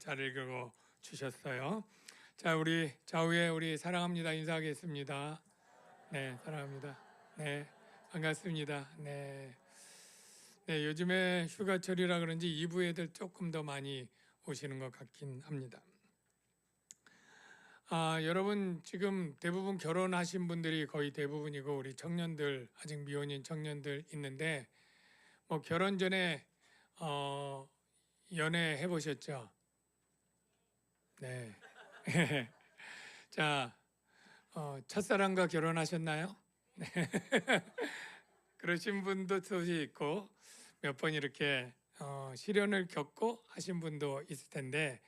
잘 읽어 주셨어요. 자, 우리 좌우에 우리 사랑합니다 인사하겠습니다. 네, 사랑합니다. 네, 반갑습니다. 네, 네, 요즘에 휴가철이라 그런지 2부 애들 조금 더 많이 오시는 것 같긴 합니다. 여러분 지금 대부분 결혼하신 분들이 거의 대부분이고 우리 청년들 아직 미혼인 청년들 있는데 뭐 결혼 전에 연애 해보셨죠? 네. 자, 첫사랑과 결혼하셨나요? 그러신 분도 소식 있고 몇 번 이렇게 시련을 겪고 하신 분도 있을 텐데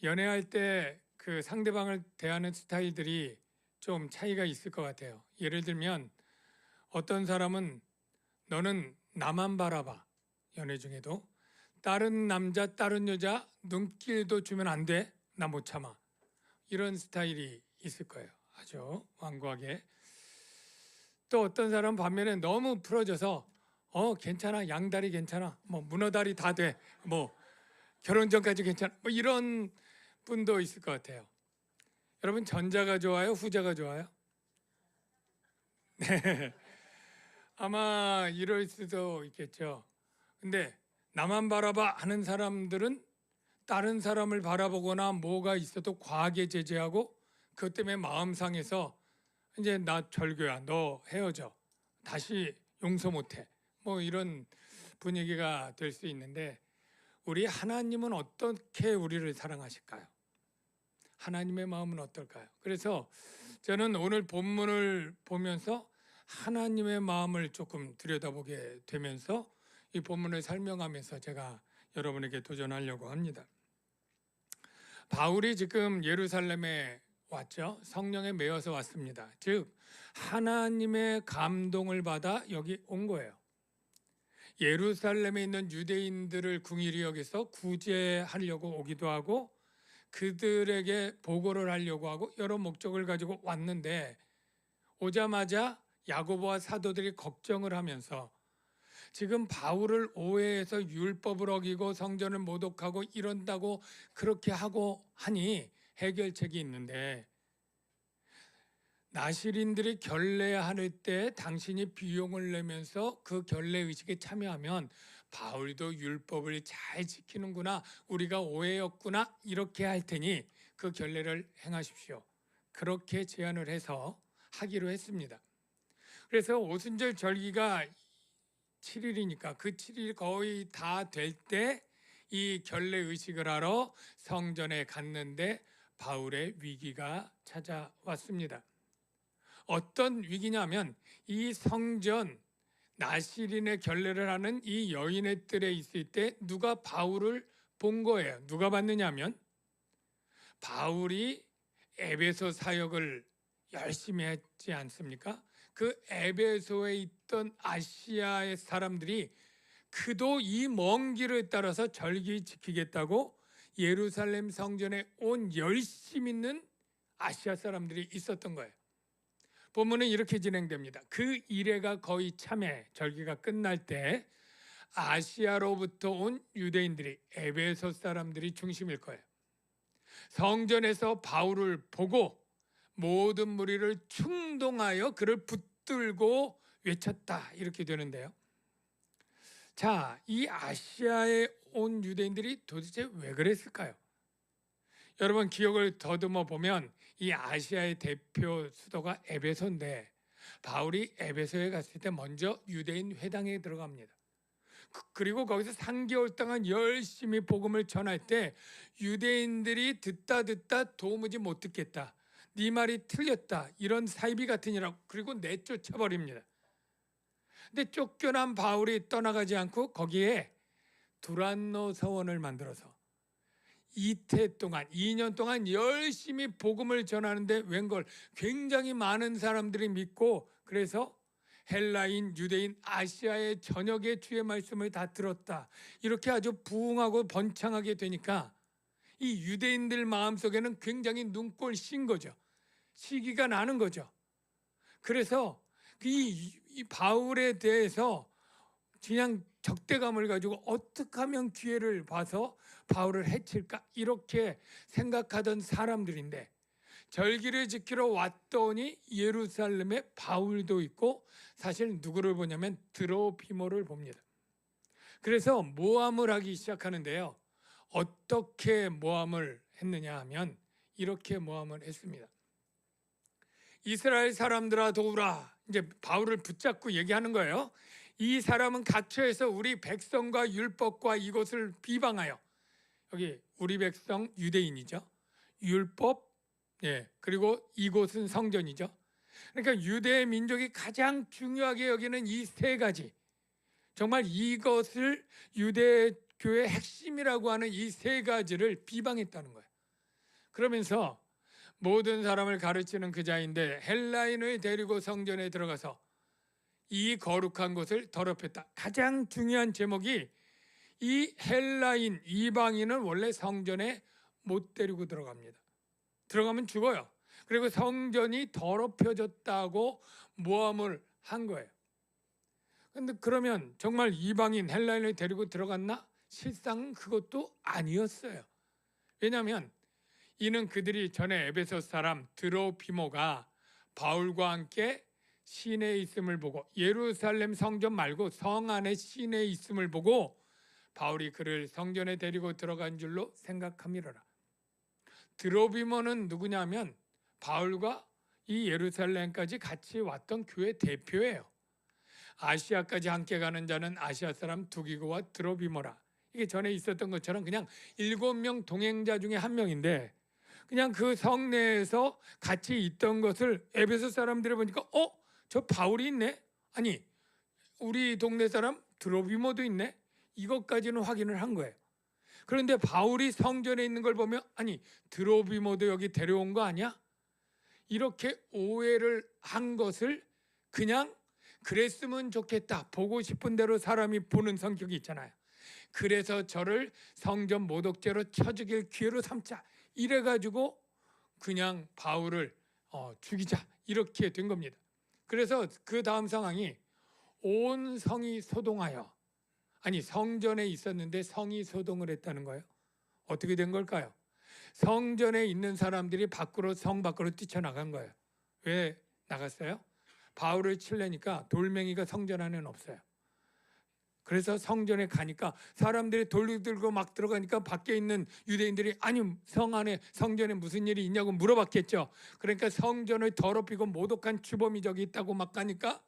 연애할 때 그 상대방을 대하는 스타일들이 좀 차이가 있을 것 같아요. 예를 들면 어떤 사람은 너는 나만 바라봐. 연애 중에도 다른 남자, 다른 여자 눈길도 주면 안 돼. 나 못 참아. 이런 스타일이 있을 거예요. 아주 완고하게. 또 어떤 사람 반면에 너무 풀어져서 괜찮아. 양다리 괜찮아. 뭐 문어다리 다 돼. 뭐 결혼 전까지 괜찮아. 뭐 이런 분도 있을 것 같아요. 여러분 전자가 좋아요? 후자가 좋아요? 네. 아마 이럴 수도 있겠죠. 근데 나만 바라봐 하는 사람들은 다른 사람을 바라보거나 뭐가 있어도 과하게 제재하고 그것 때문에 마음 상해서 이제 나 절교야. 너 헤어져. 다시 용서 못해. 뭐 이런 분위기가 될 수 있는데 우리 하나님은 어떻게 우리를 사랑하실까요? 하나님의 마음은 어떨까요? 그래서 저는 오늘 본문을 보면서 하나님의 마음을 조금 들여다보게 되면서 이 본문을 설명하면서 제가 여러분에게 도전하려고 합니다. 바울이 지금 예루살렘에 왔죠. 성령에 매여서 왔습니다. 즉 하나님의 감동을 받아 여기 온 거예요. 예루살렘에 있는 유대인들을 궁일이 여기서 구제하려고 오기도 하고 그들에게 보고를 하려고 하고 여러 목적을 가지고 왔는데 오자마자 야고보와 사도들이 걱정을 하면서 지금 바울을 오해해서 율법을 어기고 성전을 모독하고 이런다고 그렇게 하고 하니 해결책이 있는데 나실인들이 결례할 때 당신이 비용을 내면서 그 결례 의식에 참여하면 바울도 율법을 잘 지키는구나 우리가 오해였구나 이렇게 할 테니 그 결례를 행하십시오. 그렇게 제안을 해서 하기로 했습니다. 그래서 오순절 절기가 7일이니까 그 7일 거의 다 될 때 이 결례 의식을 하러 성전에 갔는데 바울의 위기가 찾아왔습니다. 어떤 위기냐면 이 성전 나실인의 결례를 하는 이 여인의 뜰에 있을 때 누가 바울을 본 거예요. 누가 봤느냐면 바울이 에베소 사역을 열심히 했지 않습니까? 그 에베소에 있던 아시아의 사람들이 그도 이 먼 길을 따라서 절기 지키겠다고 예루살렘 성전에 온 열심 있는 아시아 사람들이 있었던 거예요. 본문은 이렇게 진행됩니다. 그 이래가 거의 참회 절기가 끝날 때 아시아로부터 온 유대인들이 에베소 사람들이 중심일 거예요. 성전에서 바울을 보고 모든 무리를 충동하여 그를 붙들고 외쳤다 이렇게 되는데요. 자, 이 아시아에 온 유대인들이 도대체 왜 그랬을까요? 여러분 기억을 더듬어 보면 이 아시아의 대표 수도가 에베소인데 바울이 에베소에 갔을 때 먼저 유대인 회당에 들어갑니다. 그리고 거기서 3개월 동안 열심히 복음을 전할 때 유대인들이 듣다 도무지 못 듣겠다. 네 말이 틀렸다. 이런 사이비 같으니라고 그리고 내쫓아버립니다. 근데 쫓겨난 바울이 떠나가지 않고 거기에 두란노 서원을 만들어서 이태 동안 2년 동안 열심히 복음을 전하는데 웬걸 굉장히 많은 사람들이 믿고 그래서 헬라인, 유대인, 아시아의 전역의 주의 말씀을 다 들었다. 이렇게 아주 부흥하고 번창하게 되니까 이 유대인들 마음속에는 굉장히 눈꼴 신 거죠. 시기가 나는 거죠. 그래서 이 바울에 대해서 그냥 적대감을 가지고 어떻게 하면 기회를 봐서 바울을 해칠까 이렇게 생각하던 사람들인데, 절기를 지키러 왔더니 예루살렘에 바울도 있고 사실 누구를 보냐면 드로피모를 봅니다. 그래서 모함을 하기 시작하는데요. 어떻게 모함을 했느냐 하면 이렇게 모함을 했습니다. 이스라엘 사람들아 도우라. 이제 바울을 붙잡고 얘기하는 거예요. 이 사람은 각처에서 우리 백성과 율법과 이것을 비방하여, 여기 우리 백성 유대인이죠. 율법, 그리고 이곳은 성전이죠. 그러니까 유대 민족이 가장 중요하게 여기는 이 세 가지, 정말 이것을 유대교의 핵심이라고 하는 이 세 가지를 비방했다는 거예요. 그러면서 모든 사람을 가르치는 그 자인데 헬라인을 데리고 성전에 들어가서 이 거룩한 곳을 더럽혔다. 가장 중요한 제목이 이 헬라인, 이방인은 원래 성전에 못 데리고 들어갑니다. 들어가면 죽어요. 그리고 성전이 더럽혀졌다고 모함을 한 거예요. 근데 그러면 정말 이방인 헬라인을 데리고 들어갔나? 실상은 그것도 아니었어요. 왜냐하면 이는 그들이 전에 에베소 사람 드로피모가 바울과 함께 시내에 있음을 보고, 예루살렘 성전 말고 성 안에 시내에 있음을 보고 바울이 그를 성전에 데리고 들어간 줄로 생각함이로라. 드로피모는 누구냐면 바울과 이 예루살렘까지 같이 왔던 교회 대표예요. 아시아까지 함께 가는 자는 아시아 사람 두기고와 드로피모라. 이게 전에 있었던 것처럼 그냥 7명 동행자 중에 한 명인데, 그냥 그 성내에서 같이 있던 것을 에베소 사람들이 보니까 저 바울이 있네? 아니 우리 동네 사람 드로피모도 있네? 이것까지는 확인을 한 거예요. 그런데 바울이 성전에 있는 걸 보면 아니 드로피모도 여기 데려온 거 아니야? 이렇게 오해를 한 것을 그냥 그랬으면 좋겠다, 보고 싶은 대로 사람이 보는 성격이 있잖아요. 그래서 저를 성전 모독죄로 쳐 죽일 기회로 삼자, 이래가지고 그냥 바울을 죽이자 이렇게 된 겁니다. 그래서 그 다음 상황이 온 성이 소동하여, 아니 성전에 있었는데 성이 소동을 했다는 거예요. 어떻게 된 걸까요? 성전에 있는 사람들이 성 밖으로 뛰쳐나간 거예요. 왜 나갔어요? 바울을 치려니까 돌멩이가 성전 안에는 없어요. 그래서 성전에 가니까 사람들이 돌 들고 막 들어가니까 밖에 있는 유대인들이 아니 성 안에 성전에 무슨 일이 있냐고 물어봤겠죠. 그러니까 성전을 더럽히고 모독한 주범이 저기 있다고 막 가니까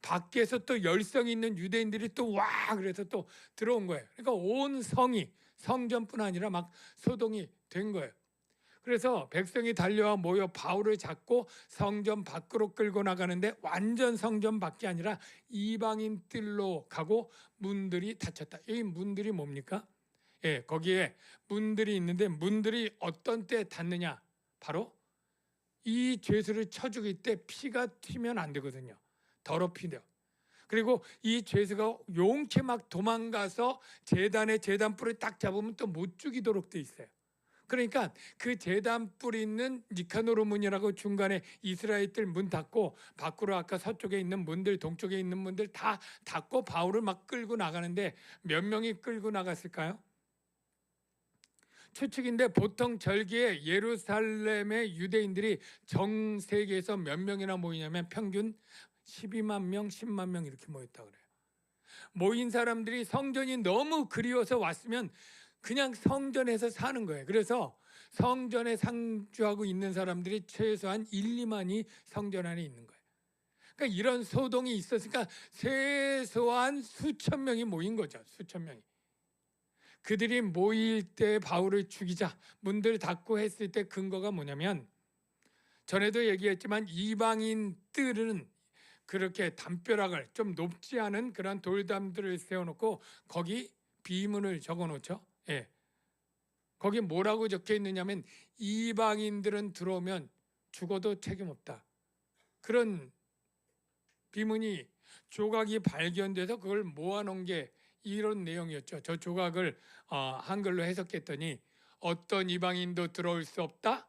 밖에서 또 열성 있는 유대인들이 또 와 그래서 또 들어온 거예요. 그러니까 온 성이, 성전뿐 아니라 막 소동이 된 거예요. 그래서 백성이 달려와 모여 바울을 잡고 성전 밖으로 끌고 나가는데 완전 성전 밖이 아니라 이방인 뜰로 가고 문들이 닫혔다. 이 문들이 뭡니까? 거기에 문들이 있는데 문들이 어떤 때 닫느냐? 바로 이 죄수를 쳐 죽일 때 피가 튀면 안 되거든요. 더럽히려. 그리고 이 죄수가 용케 막 도망가서 제단 뿔을 딱 잡으면 또 못 죽이도록 돼 있어요. 그러니까 그 제단 뿔 있는 니카노르 문이라고 중간에 이스라엘 뜰 문 닫고 밖으로 아까 서쪽에 있는 문들, 동쪽에 있는 문들 다 닫고 바울을 막 끌고 나가는데 몇 명이 끌고 나갔을까요? 추측인데 보통 절기에 예루살렘의 유대인들이 전 세계에서 몇 명이나 모이냐면 평균 12만 명, 10만 명 이렇게 모였다 그래요. 모인 사람들이 성전이 너무 그리워서 왔으면 그냥 성전에서 사는 거예요. 그래서 성전에 상주하고 있는 사람들이 최소한 1, 2만이 성전 안에 있는 거예요. 그러니까 이런 소동이 있었으니까 최소한 수천 명이 모인 거죠. 수천 명이. 그들이 모일 때 바울을 죽이자 문들 닫고 했을 때 근거가 뭐냐면, 전에도 얘기했지만 이방인들은 그렇게 담벼락을 좀 높지 않은 그런 돌담들을 세워놓고 거기 비문을 적어놓죠. 거기 뭐라고 적혀 있느냐면 이방인들은 들어오면 죽어도 책임없다. 그런 비문이 조각이 발견돼서 그걸 모아놓은 게 이런 내용이었죠. 저 조각을 한글로 해석했더니 어떤 이방인도 들어올 수 없다.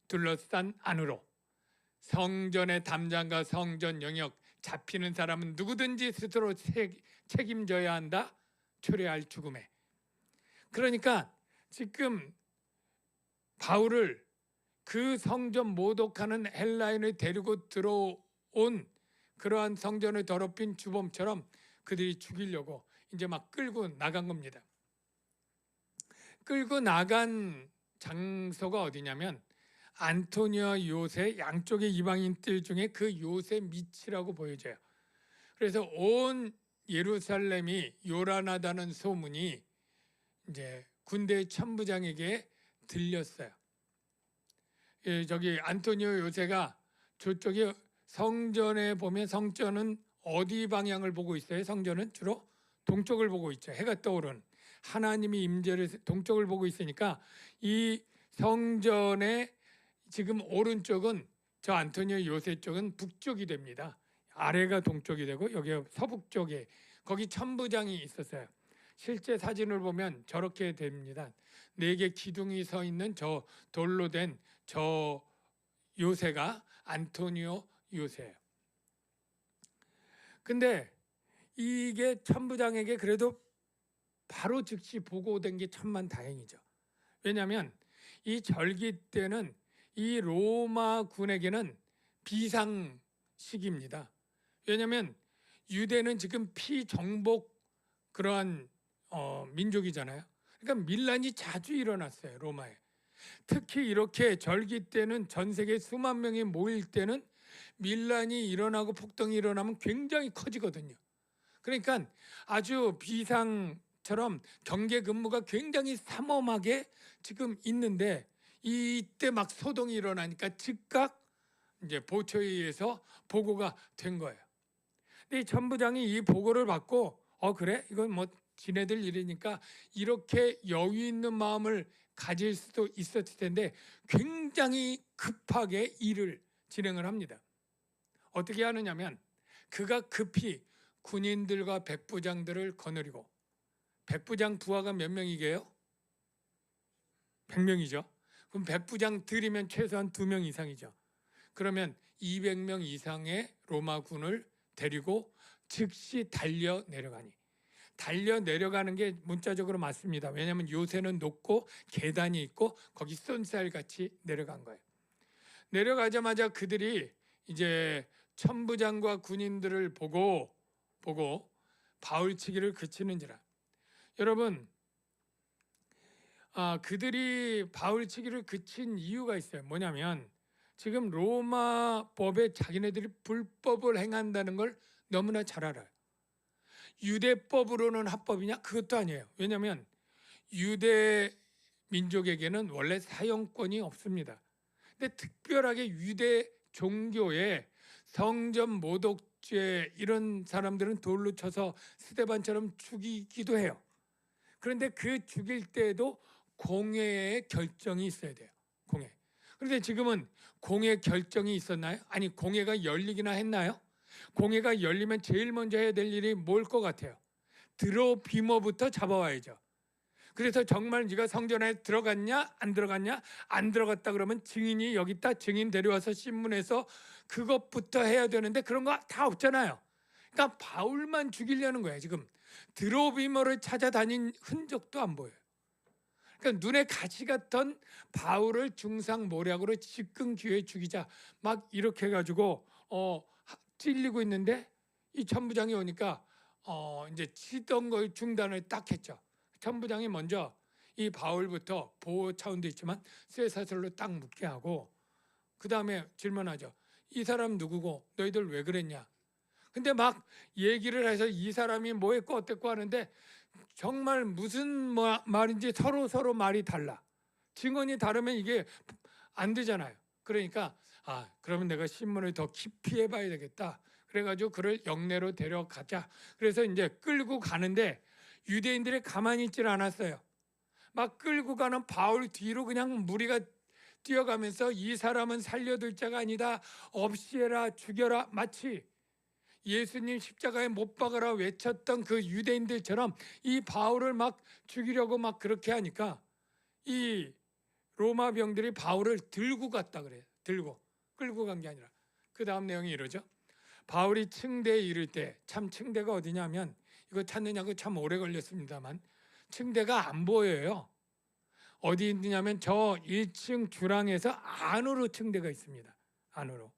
둘러싼 안으로 성전의 담장과 성전 영역 잡히는 사람은 누구든지 스스로 책임져야 한다. 초래할 죽음에. 그러니까 지금 바울을 그 성전 모독하는 헬라인을 데리고 들어온 그러한 성전을 더럽힌 주범처럼 그들이 죽이려고 이제 막 끌고 나간 겁니다. 끌고 나간 장소가 어디냐면 안토니와 요새 양쪽의 이방인들 중에 그 요새 밑이라고 보여져요. 그래서 온 예루살렘이 요란하다는 소문이 이제 군대 천부장에게 들렸어요. 저기 안토니오 요새가 저쪽에 성전에 보면 성전은 어디 방향을 보고 있어요? 성전은 주로 동쪽을 보고 있죠. 해가 떠오른 하나님이 임재를 동쪽을 보고 있으니까 이 성전의 지금 오른쪽은 저 안토니오 요새 쪽은 북쪽이 됩니다. 아래가 동쪽이 되고 여기가 서북쪽에 거기 천부장이 있었어요. 실제 사진을 보면 저렇게 됩니다. 4개 기둥이 서 있는 저 돌로 된 저 요새가 안토니오 요새예요. 근데 이게 천부장에게 그래도 바로 즉시 보고된 게 천만다행이죠. 왜냐하면 이 절기 때는 이 로마 군에게는 비상시기입니다. 왜냐하면 유대는 지금 피정복 그러한 민족이잖아요. 그러니까 밀란이 자주 일어났어요. 로마에. 특히 이렇게 절기 때는 전 세계 수만 명이 모일 때는 밀란이 일어나고 폭동이 일어나면 굉장히 커지거든요. 그러니까 아주 비상처럼 경계 근무가 굉장히 삼엄하게 지금 있는데 이때 막 소동이 일어나니까 즉각 이제 보초에 의해서 보고가 된 거예요. 근데 이 천부장이 이 보고를 받고 그래? 이건 뭐 지네들 일이니까 이렇게 여유 있는 마음을 가질 수도 있었을 텐데 굉장히 급하게 일을 진행을 합니다. 어떻게 하느냐면 그가 급히 군인들과 백부장들을 거느리고 백부장 부하가 몇 명이게요? 100명이죠. 그럼 백부장들이면 최소한 2명 이상이죠. 그러면 200명 이상의 로마군을 데리고 즉시 달려 내려가니 달려 내려가는 게 문자적으로 맞습니다. 왜냐하면 요새는 높고 계단이 있고 거기 쏜살같이 내려간 거예요. 내려가자마자 그들이 이제 천부장과 군인들을 보고 바울치기를 그치는지라. 여러분, 그들이 바울치기를 그친 이유가 있어요. 뭐냐면 지금 로마 법에 자기네들이 불법을 행한다는 걸 너무나 잘 알아요. 유대법으로는 합법이냐? 그것도 아니에요. 왜냐하면 유대 민족에게는 원래 사용권이 없습니다. 근데 특별하게 유대 종교에 성전 모독죄 이런 사람들은 돌로 쳐서 스데반처럼 죽이기도 해요. 그런데 그 죽일 때에도 공회의 결정이 있어야 돼요. 공회. 그런데 지금은 공회 결정이 있었나요? 아니, 공회가 열리기나 했나요? 공회가 열리면 제일 먼저 해야 될 일이 뭘 것 같아요? 드로비머부터 잡아와야죠. 그래서 정말 네가 성전에 들어갔냐 안 들어갔냐, 안 들어갔다 그러면 증인이 여기 있다, 증인 데려와서 신문해서 그것부터 해야 되는데 그런 거 다 없잖아요. 그러니까 바울만 죽이려는 거예요. 지금 드로비머를 찾아다닌 흔적도 안 보여요. 그러니까 눈에 가시 같던 바울을 중상모략으로 집근기회에 죽이자 막 이렇게 해가지고 찔리고 있는데 이 천부장이 오니까 이제 치던 걸 중단을 딱 했죠. 천부장이 먼저 이 바울부터 보호 차원도 있지만 쇠사슬로 딱 묶게 하고 그 다음에 질문하죠. 이 사람 누구고 너희들 왜 그랬냐. 근데 막 얘기를 해서 이 사람이 뭐 했고 어땠고 하는데 정말 무슨 말인지 서로 말이 달라. 증언이 다르면 이게 안 되잖아요. 그러니까 그러면 내가 신문을 더 깊이 해봐야 되겠다. 그래가지고 그를 영내로 데려가자. 그래서 이제 끌고 가는데 유대인들이 가만히 있질 않았어요. 막 끌고 가는 바울 뒤로 그냥 무리가 뛰어가면서 이 사람은 살려둘 자가 아니다. 없이해라, 죽여라. 마치 예수님 십자가에 못 박아라 외쳤던 그 유대인들처럼 이 바울을 막 죽이려고 막 그렇게 하니까 이 로마 병들이 바울을 들고 갔다 그래요. 들고 끌고 간 게 아니라 그 다음 내용이 이러죠. 바울이 층대에 이를 때, 참 층대가 어디냐면, 이거 찾느냐고 참 오래 걸렸습니다만 층대가 안 보여요. 어디 있느냐면 저 1층 주랑에서 안으로 층대가 있습니다. 안으로.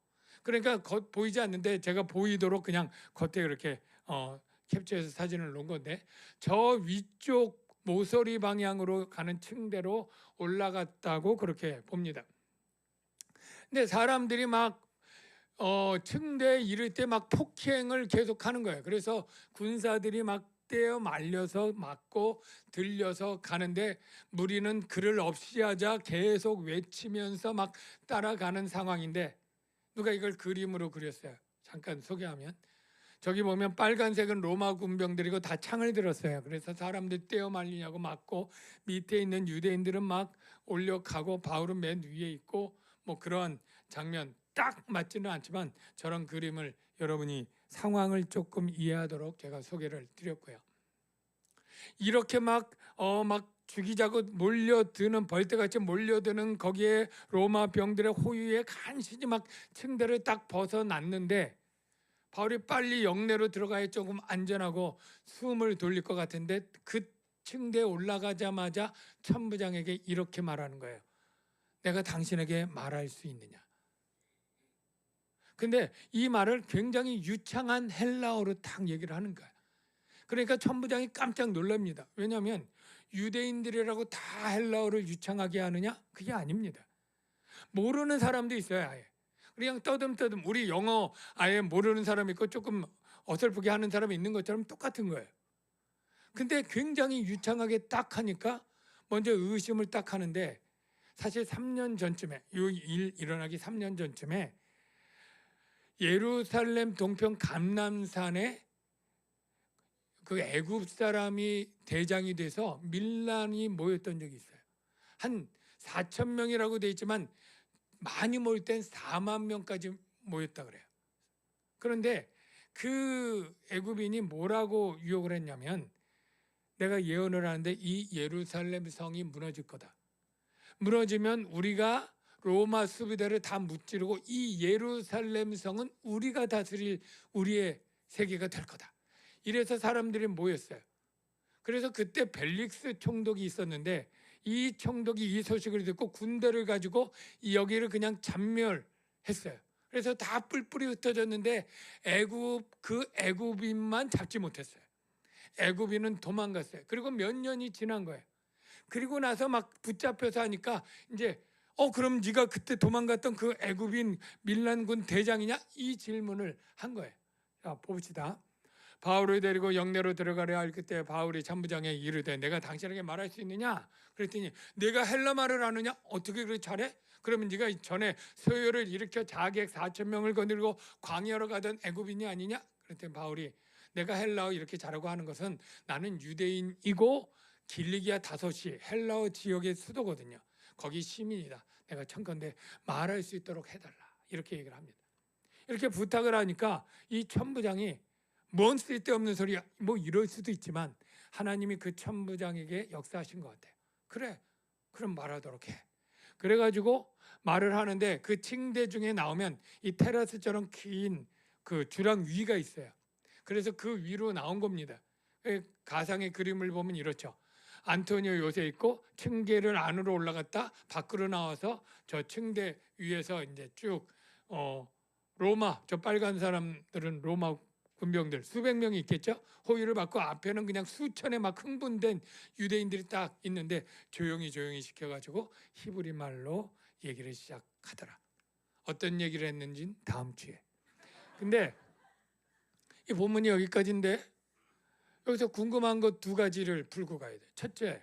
그러니까 보이지 않는데 제가 보이도록 그냥 겉에 이렇게 캡처해서 사진을 놓은 건데, 저 위쪽 모서리 방향으로 가는 층대로 올라갔다고 그렇게 봅니다. 근데 사람들이 막 층대에 이를 때 막 폭행을 계속하는 거예요. 그래서 군사들이 막 떼어 말려서 맞고 들려서 가는데, 무리는 그를 없이하자 계속 외치면서 막 따라가는 상황인데, 누가 이걸 그림으로 그렸어요. 잠깐 소개하면, 저기 보면 빨간색은 로마 군병들이고 다 창을 들었어요. 그래서 사람들 떼어 말리냐고 맞고, 밑에 있는 유대인들은 막 올려가고 바울은 맨 위에 있고, 뭐 그런 장면, 딱 맞지는 않지만 저런 그림을 여러분이 상황을 조금 이해하도록 제가 소개를 드렸고요. 이렇게 막 죽이자고 몰려드는, 벌떼같이 몰려드는 거기에 로마 병들의 호위에 간신히 막 층대를 딱 벗어났는데, 바울이 빨리 영내로 들어가야 조금 안전하고 숨을 돌릴 것 같은데, 그 층대에 올라가자마자 천부장에게 이렇게 말하는 거예요. 내가 당신에게 말할 수 있느냐. 근데 이 말을 굉장히 유창한 헬라어로 딱 얘기를 하는 거야. 그러니까 천부장이 깜짝 놀랍니다. 왜냐하면 유대인들이라고 다 헬라어를 유창하게 하느냐? 그게 아닙니다. 모르는 사람도 있어요. 아예 그냥 떠듬떠듬, 우리 영어 아예 모르는 사람이 있고 조금 어설프게 하는 사람이 있는 것처럼 똑같은 거예요. 근데 굉장히 유창하게 딱 하니까 먼저 의심을 딱 하는데, 사실 3년 전쯤에, 이 일 일어나기 3년 전쯤에 예루살렘 동편 감람산에 그 애굽 사람이 대장이 돼서 밀란이 모였던 적이 있어요. 한 4천 명이라고 돼 있지만 많이 모일 땐 4만 명까지 모였다 그래요. 그런데 그 애굽인이 뭐라고 유혹을 했냐면, 내가 예언을 하는데 이 예루살렘 성이 무너질 거다. 무너지면 우리가 로마 수비대를 다 무찌르고 이 예루살렘 성은 우리가 다스릴 우리의 세계가 될 거다. 이래서 사람들이 모였어요. 그래서 그때 벨릭스 총독이 있었는데, 이 총독이 이 소식을 듣고 군대를 가지고 여기를 그냥 잔멸했어요. 그래서 다 뿔뿔이 흩어졌는데 그 애굽인만 잡지 못했어요. 애굽인은 도망갔어요. 그리고 몇 년이 지난 거예요. 그리고 나서 막 붙잡혀서 하니까 이제 그럼 네가 그때 도망갔던 그 애굽인 밀란군 대장이냐? 이 질문을 한 거예요. 자, 봅시다. 바울을 데리고 영내로 들어가려 할 그때 바울이 천부장에 이르되 내가 당신에게 말할 수 있느냐? 그랬더니 내가 헬라 말을 아느냐? 어떻게 그렇게 잘해? 그러면 네가 전에 소요를 일으켜 자객 4천 명을 거느리고 광야로 가던 애굽인이 아니냐? 그랬더니 바울이 내가 헬라어 이렇게 잘하고 하는 것은 나는 유대인이고 길리기아 다소시 헬라어 지역의 수도거든요. 거기 시민이다. 내가 청컨대 말할 수 있도록 해달라. 이렇게 얘기를 합니다. 이렇게 부탁을 하니까 이 천부장이 뭔 쓸데없는 소리야, 뭐 이럴 수도 있지만 하나님이 그 천부장에게 역사하신 것 같아요. 그래, 그럼 말하도록 해. 그래가지고 말을 하는데 그 층대 중에 나오면 이 테라스처럼 긴 그 주랑 위가 있어요. 그래서 그 위로 나온 겁니다. 가상의 그림을 보면 이렇죠. 안토니오 요새 있고 층계를 안으로 올라갔다 밖으로 나와서 저 층대 위에서 이제 쭉 로마, 저 빨간 사람들은 로마 군병들 수백 명이 있겠죠. 호위를 받고 앞에는 그냥 수천의 막 흥분된 유대인들이 딱 있는데 조용히 시켜가지고 히브리 말로 얘기를 시작하더라. 어떤 얘기를 했는지는 다음 주에. 근데 이 본문이 여기까지인데 여기서 궁금한 것 두 가지를 풀고 가야 돼. 첫째,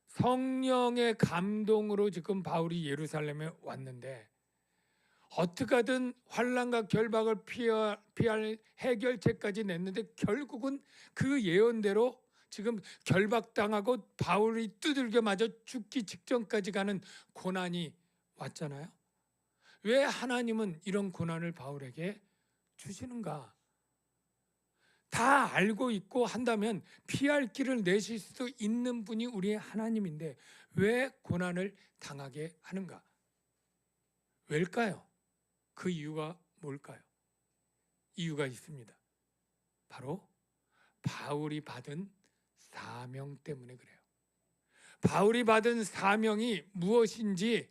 성령의 감동으로 지금 바울이 예루살렘에 왔는데 어떻게 하든 환난과 결박을 피할 해결책까지 냈는데 결국은 그 예언대로 지금 결박당하고 바울이 두들겨 맞아 죽기 직전까지 가는 고난이 왔잖아요. 왜 하나님은 이런 고난을 바울에게 주시는가? 다 알고 있고 한다면 피할 길을 내실 수 있는 분이 우리의 하나님인데 왜 고난을 당하게 하는가? 왜일까요? 그 이유가 뭘까요? 이유가 있습니다. 바로 바울이 받은 사명 때문에 그래요. 바울이 받은 사명이 무엇인지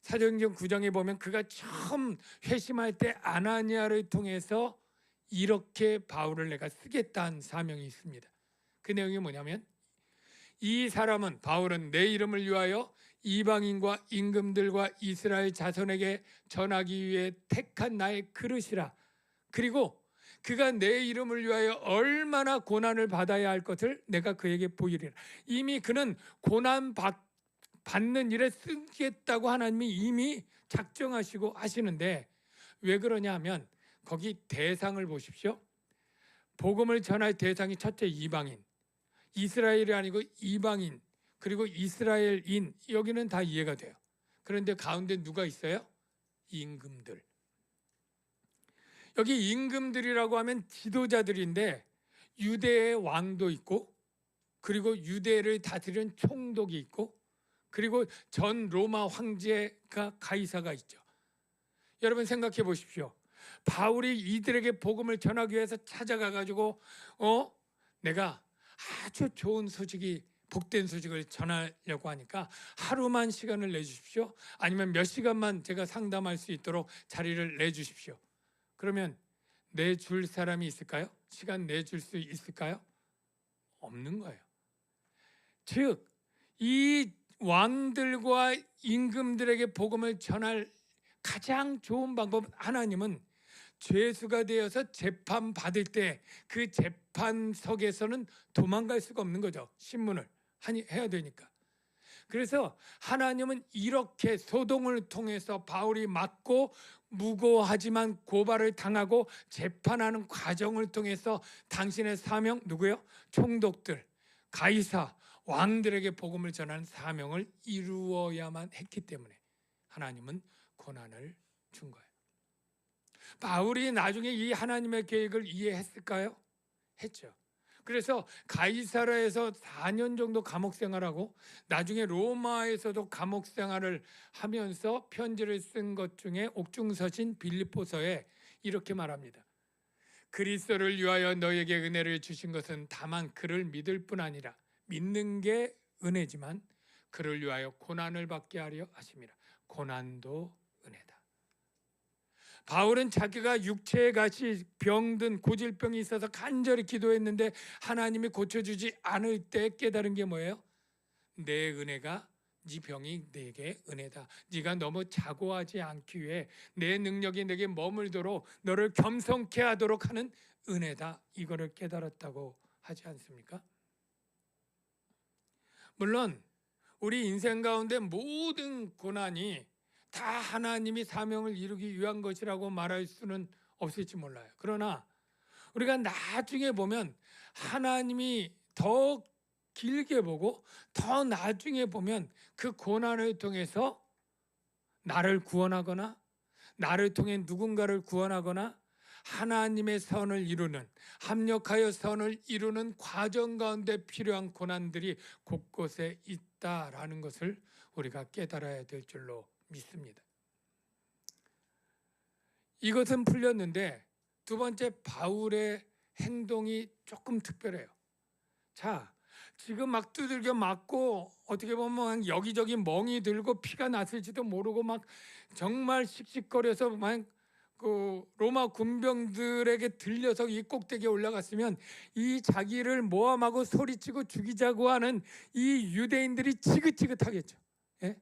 사도행전 9장에 보면 그가 처음 회심할 때 아나니아를 통해서 이렇게 바울을 내가 쓰겠다는 사명이 있습니다. 그 내용이 뭐냐면, 이 사람은, 바울은 내 이름을 위하여 이방인과 임금들과 이스라엘 자손에게 전하기 위해 택한 나의 그릇이라. 그리고 그가 내 이름을 위하여 얼마나 고난을 받아야 할 것을 내가 그에게 보이리라. 이미 그는 고난 받는 일에 쓰겠다고 하나님이 이미 작정하시고 하시는데, 왜 그러냐 하면 거기 대상을 보십시오. 복음을 전할 대상이 첫째 이방인, 이스라엘이 아니고 이방인, 그리고 이스라엘인, 여기는 다 이해가 돼요. 그런데 가운데 누가 있어요? 임금들. 여기 임금들이라고 하면 지도자들인데, 유대의 왕도 있고, 그리고 유대를 다스리는 총독이 있고, 그리고 전 로마 황제가 가이사가 있죠. 여러분 생각해 보십시오. 바울이 이들에게 복음을 전하기 위해서 찾아가 가지고 내가 아주 좋은 소식이, 복된 소식을 전하려고 하니까 하루만 시간을 내주십시오. 아니면 몇 시간만 제가 상담할 수 있도록 자리를 내주십시오. 그러면 내줄 사람이 있을까요? 시간 내줄 수 있을까요? 없는 거예요. 즉, 이 왕들과 임금들에게 복음을 전할 가장 좋은 방법은, 하나님은 죄수가 되어서 재판받을 때 그 재판석에서는 도망갈 수가 없는 거죠. 신문을 해야 되니까. 그래서 하나님은 이렇게 소동을 통해서 바울이 맞고 무고하지만 고발을 당하고 재판하는 과정을 통해서 당신의 사명, 누구요? 총독들, 가이사, 왕들에게 복음을 전하는 사명을 이루어야만 했기 때문에 하나님은 고난을 준 거예요. 바울이 나중에 이 하나님의 계획을 이해했을까요? 했죠. 그래서 가이사라에서 4년 정도 감옥 생활하고 나중에 로마에서도 감옥 생활을 하면서 편지를 쓴 것 중에 옥중서신 빌립보서에 이렇게 말합니다. 그리스도를 위하여 너에게 은혜를 주신 것은 다만 그를 믿을 뿐 아니라, 믿는 게 은혜지만 그를 위하여 고난을 받게 하려 하심이라. 고난도 은혜다. 바울은 자기가 육체에 같이 병든 고질병이 있어서 간절히 기도했는데 하나님이 고쳐주지 않을 때 깨달은 게 뭐예요? 내 은혜가, 네 병이 내게 은혜다. 네가 너무 자고하지 않기 위해 내 능력이 내게 머물도록 너를 겸손케 하도록 하는 은혜다. 이거를 깨달았다고 하지 않습니까? 물론 우리 인생 가운데 모든 고난이 다 하나님이 사명을 이루기 위한 것이라고 말할 수는 없을지 몰라요. 그러나 우리가 나중에 보면 하나님이 더 길게 보고 더 나중에 보면 그 고난을 통해서 나를 구원하거나 나를 통해 누군가를 구원하거나 하나님의 선을 이루는, 합력하여 선을 이루는 과정 가운데 필요한 고난들이 곳곳에 있다라는 것을 우리가 깨달아야 될 줄로 믿습니다. 이것은 풀렸는데 두 번째, 바울의 행동이 조금 특별해요. 자, 지금 막 두들겨 맞고 어떻게 보면 여기저기 멍이 들고 피가 났을지도 모르고 막 정말 씩씩거려서 막 그 로마 군병들에게 들려서 이 꼭대기에 올라갔으면 이 자기를 모함하고 소리치고 죽이자고 하는 이 유대인들이 지긋지긋하겠죠. 예?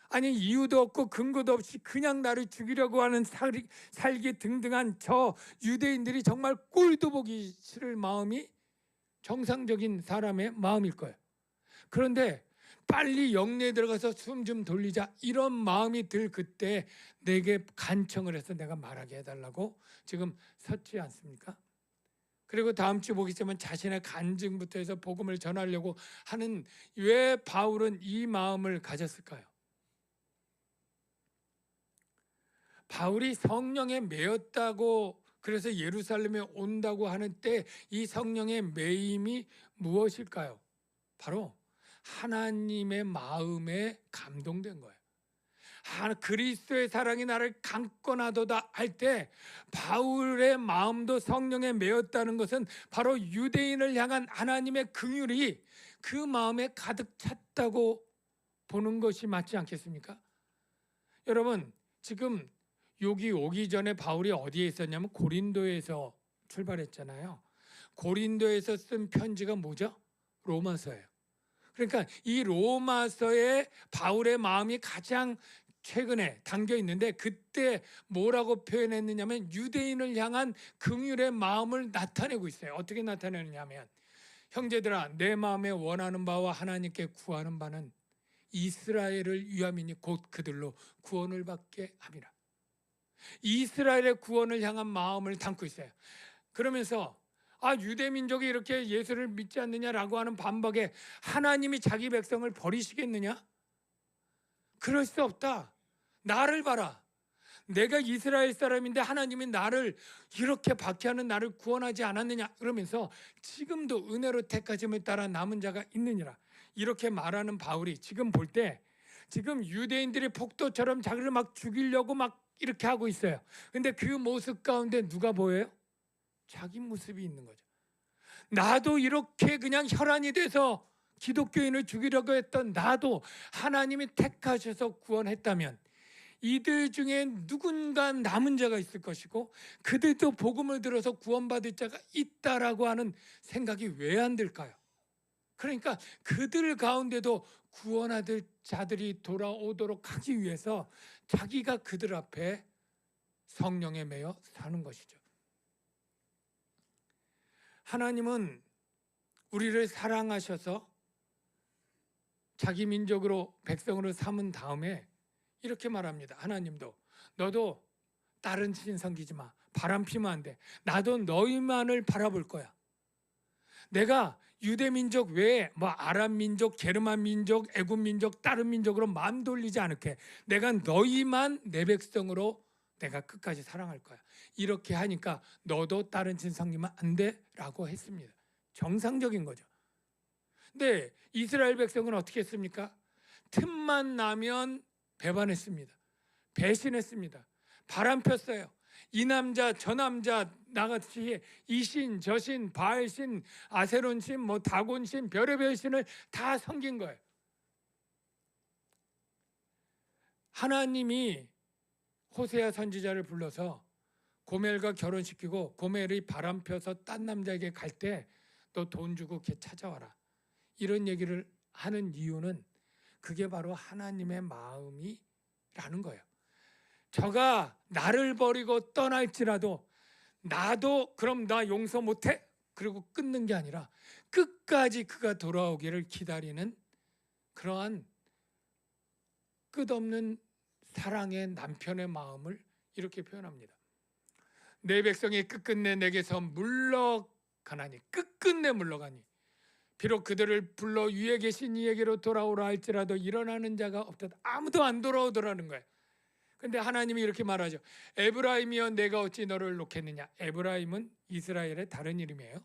아니, 이유도 없고 근거도 없이 그냥 나를 죽이려고 하는 살기 등등한 저 유대인들이 정말 꼴도 보기 싫을 마음이 정상적인 사람의 마음일 거예요. 그런데 빨리 영내에 들어가서 숨 좀 돌리자, 이런 마음이 들 그때 내게 간청을 해서 내가 말하게 해달라고 지금 섰지 않습니까? 그리고 다음 주 보겠지만 자신의 간증부터 해서 복음을 전하려고 하는, 왜 바울은 이 마음을 가졌을까요? 바울이 성령에 매였다고, 그래서 예루살렘에 온다고 하는 때 이 성령의 매임이 무엇일까요? 바로 하나님의 마음에 감동된 거예요. 그리스도의 사랑이 나를 강권하도다 할 때 바울의 마음도 성령에 매였다는 것은 바로 유대인을 향한 하나님의 긍휼이 그 마음에 가득 찼다고 보는 것이 맞지 않겠습니까? 여러분, 지금 여기 오기 전에 바울이 어디에 있었냐면 고린도에서 출발했잖아요. 고린도에서 쓴 편지가 뭐죠? 로마서예요. 그러니까 이 로마서에 바울의 마음이 가장 최근에 담겨 있는데, 그때 뭐라고 표현했느냐면 유대인을 향한 긍휼의 마음을 나타내고 있어요. 어떻게 나타내느냐면, 형제들아, 내 마음에 원하는 바와 하나님께 구하는 바는 이스라엘을 위함이니 곧 그들로 구원을 받게 함이라. 이스라엘의 구원을 향한 마음을 담고 있어요. 그러면서 유대 민족이 이렇게 예수를 믿지 않느냐라고 하는 반박에 하나님이 자기 백성을 버리시겠느냐? 그럴 수 없다. 나를 봐라. 내가 이스라엘 사람인데 하나님이 나를 이렇게 박해하는 나를 구원하지 않았느냐? 그러면서 지금도 은혜로 택하심을 따라 남은 자가 있느니라. 이렇게 말하는 바울이 지금 볼 때 지금 유대인들이 폭도처럼 자기를 막 죽이려고 막 이렇게 하고 있어요. 근데 그 모습 가운데 누가 보여요? 자기 모습이 있는 거죠. 나도 이렇게 그냥 혈안이 돼서 기독교인을 죽이려고 했던 나도 하나님이 택하셔서 구원했다면 이들 중에 누군가 남은 자가 있을 것이고 그들도 복음을 들어서 구원받을 자가 있다라고 하는 생각이 왜 안 들까요? 그러니까 그들 가운데도 구원받을 자들이 돌아오도록 하기 위해서 자기가 그들 앞에 성령에 매여 사는 것이죠. 하나님은 우리를 사랑하셔서 자기 민족으로 백성으로 삼은 다음에 이렇게 말합니다. 하나님도 너도 다른 신 섬기지 마. 바람 피면 안 돼. 나도 너희만을 바라볼 거야. 내가 유대 민족 외에 아람 민족, 게르만 민족, 애굽 민족, 다른 민족으로 마음 돌리지 않을게. 내가 너희만 내 백성으로 내가 끝까지 사랑할 거야. 이렇게 하니까 너도 다른 신 섬기면 안 돼? 라고 했습니다. 정상적인 거죠. 근데 이스라엘 백성은 어떻게 했습니까? 틈만 나면 배반했습니다. 배신했습니다. 바람 폈어요. 이 남자 저 남자 나같이 이신 저신 바알신 아세론신 다곤신 별의별 신을 다 섬긴 거예요. 하나님이 호세아 선지자를 불러서 고멜과 결혼시키고 고멜이 바람 펴서 딴 남자에게 갈 때 너 돈 주고 걔 찾아와라. 이런 얘기를 하는 이유는 그게 바로 하나님의 마음이라는 거예요. 저가 나를 버리고 떠날지라도 나도 그럼 나 용서 못해? 그리고 끊는 게 아니라 끝까지 그가 돌아오기를 기다리는 그러한 끝없는 사랑의 남편의 마음을 이렇게 표현합니다. 내 백성이 끝끝내 내게서 물러가나니 끝끝내 물러가니 비록 그들을 불러 위에 계신 이에게로 돌아오라 할지라도 일어나는 자가 없다. 아무도 안 돌아오더라는 거예요. 근데 하나님이 이렇게 말하죠. 에브라임이여 내가 어찌 너를 놓겠느냐. 에브라임은 이스라엘의 다른 이름이에요.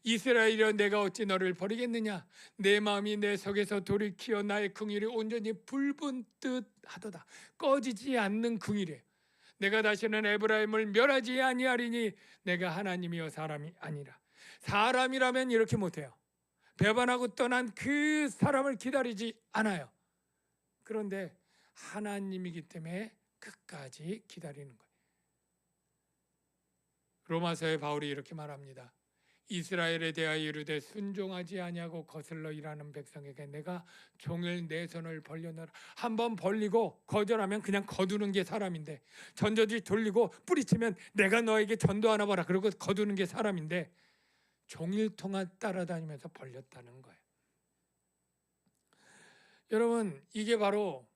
이스라엘이여 내가 어찌 너를 버리겠느냐. 내 마음이 내 속에서 돌이키어 나의 긍휼이 온전히 불붙 듯 하도다. 꺼지지 않는 긍휼이에요. 내가 다시는 에브라임을 멸하지 아니하리니 내가 하나님이여 사람이 아니라. 사람이라면 이렇게 못해요. 배반하고 떠난 그 사람을 기다리지 않아요. 그런데 하나님이기 때문에 끝까지 기다리는 거예요. 로마서에 바울이 이렇게 말합니다. 이스라엘에 대하여 이르되 순종하지 아니하고 거슬러 일하는 백성에게 내가 종일 내 손을 벌려놓으라. 한번 벌리고 거절하면 그냥 거두는 게 사람인데, 전저지 돌리고 뿌리치면 내가 너에게 전도하나 봐라. 그리고 거두는 게 사람인데 종일 동안 따라다니면서 벌렸다는 거예요. 여러분, 이게 바로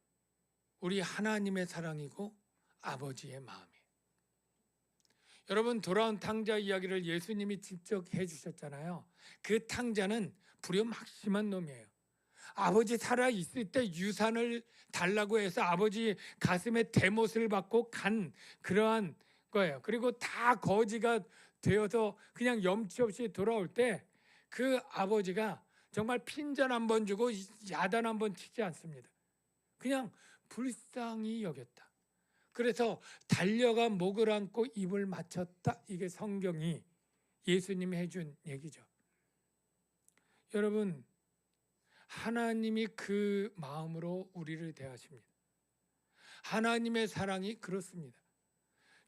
우리 하나님의 사랑이고 아버지의 마음이에요. 여러분, 돌아온 탕자 이야기를 예수님이 직접 해주셨잖아요. 그 탕자는 불효막심한 놈이에요. 아버지 살아있을 때 유산을 달라고 해서 아버지 가슴에 대못을 받고 간 그러한 거예요. 그리고 다 거지가 되어서 그냥 염치 없이 돌아올 때 그 아버지가 정말 핀잔 한 번 주고 야단 한 번 치지 않습니다. 그냥 불쌍히 여겼다. 그래서 달려가 목을 안고 입을 맞췄다. 이게 성경이 예수님이 해준 얘기죠. 여러분, 하나님이 그 마음으로 우리를 대하십니다. 하나님의 사랑이 그렇습니다.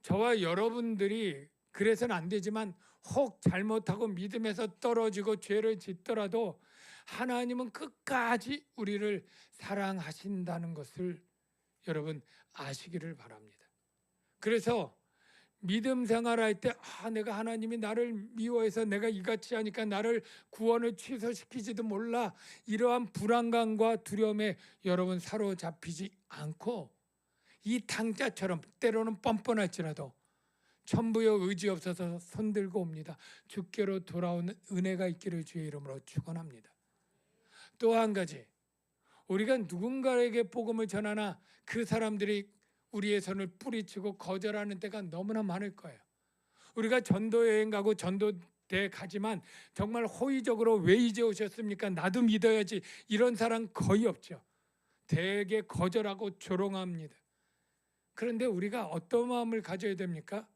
저와 여러분들이 그래서는 안 되지만 혹 잘못하고 믿음에서 떨어지고 죄를 짓더라도 하나님은 끝까지 우리를 사랑하신다는 것을 여러분 아시기를 바랍니다. 그래서 믿음 생활할 때 내가 하나님이 나를 미워해서 내가 이같이 하니까 나를 구원을 취소시키지도 몰라, 이러한 불안감과 두려움에 여러분 사로잡히지 않고 이 당자처럼 때로는 뻔뻔할지라도 천부여 의지 없어서 손들고 옵니다. 주께로 돌아오는 은혜가 있기를 주의 이름으로 축원합니다. 또 한 가지, 우리가 누군가에게 복음을 전하나 그 사람들이 우리의 손을 뿌리치고 거절하는 때가 너무나 많을 거예요. 우리가 전도 여행 가고 전도대 가지만 정말 호의적으로 왜 이제 오셨습니까? 나도 믿어야지, 이런 사람 거의 없죠. 대개 거절하고 조롱합니다. 그런데 우리가 어떤 마음을 가져야 됩니까?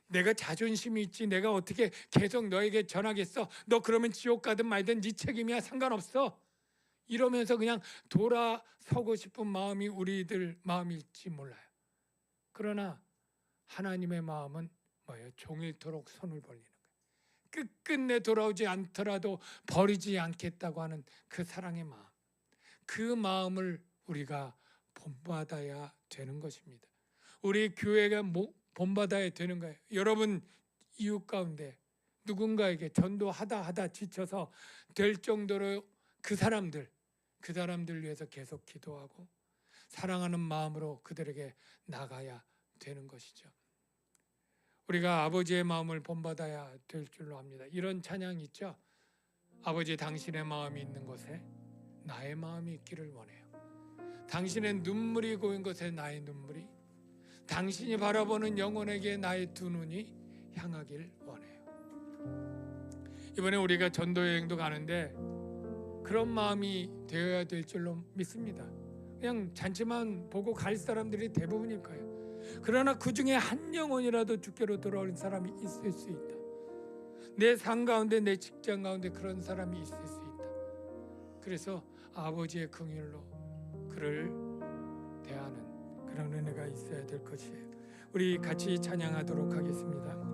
내가 자존심이 있지, 내가 어떻게 계속 너에게 전하겠어, 너 그러면 지옥 가든 말든 네 책임이야, 상관없어, 이러면서 그냥 돌아서고 싶은 마음이 우리들 마음일지 몰라요. 그러나 하나님의 마음은 뭐예요? 종일토록 손을 벌리는 거예요. 끝끝내 돌아오지 않더라도 버리지 않겠다고 하는 그 사랑의 마음, 그 마음을 우리가 본받아야 되는 것입니다. 우리 교회가 본받아야 되는 거예요. 여러분 이웃 가운데 누군가에게 전도하다 지쳐서 될 정도로 그 사람들 위해서 계속 기도하고 사랑하는 마음으로 그들에게 나가야 되는 것이죠. 우리가 아버지의 마음을 본받아야 될 줄로 압니다. 이런 찬양 있죠. 아버지, 당신의 마음이 있는 곳에 나의 마음이 있기를 원해요. 당신의 눈물이 고인 곳에 나의 눈물이, 당신이 바라보는 영혼에게 나의 두 눈이 향하길 원해요. 이번에 우리가 전도여행도 가는데 그런 마음이 되어야 될 줄로 믿습니다. 그냥 잔치만 보고 갈 사람들이 대부분일 거예요. 그러나 그 중에 한 영혼이라도 주께로 돌아오는 사람이 있을 수 있다. 내 삶 가운데, 내 직장 가운데 그런 사람이 있을 수 있다. 그래서 아버지의 긍휼로 그를 대하는 그런 은혜가 있어야 될 것이에요. 우리 같이 찬양하도록 하겠습니다.